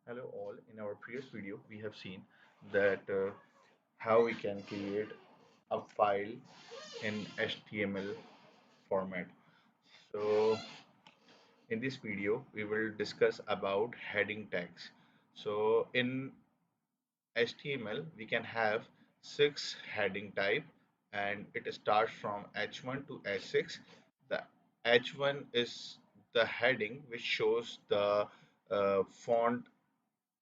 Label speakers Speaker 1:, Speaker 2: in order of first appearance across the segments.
Speaker 1: Hello all. In our previous video, we have seen that how we can create a file in HTML format. So in this video, we will discuss about heading tags. So in HTML, we can have six heading type and it starts from H1 to H6. The H1 is the heading which shows the font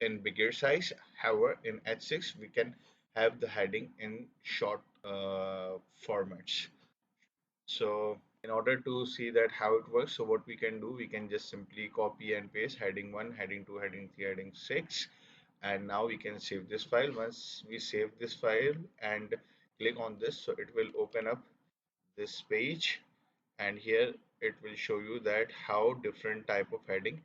Speaker 1: in bigger size. However, in H6 we can have the heading in short formats. So in order to see that how it works, so what we can do, we can just simply copy and paste heading 1, heading 2, heading 3, heading 6, and now we can save this file. Once we save this file and click on this, so it will open up this page, and here it will show you that how different type of heading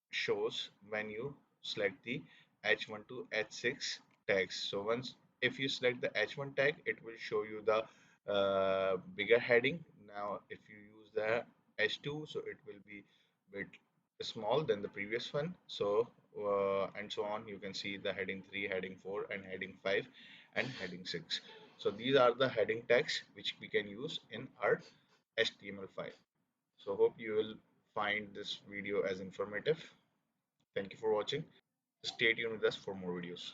Speaker 1: shows when you select the H1 to H6 tags. So once if you select the H1 tag, it will show you the bigger heading. Now if you use the H2, so it will be bit small than the previous one. So and so on. You can see the heading 3, heading 4, and heading 5, and heading 6. So these are the heading tags which we can use in our HTML file. So hope you will find this video as informative. Thank you for watching. Stay tuned with us for more videos.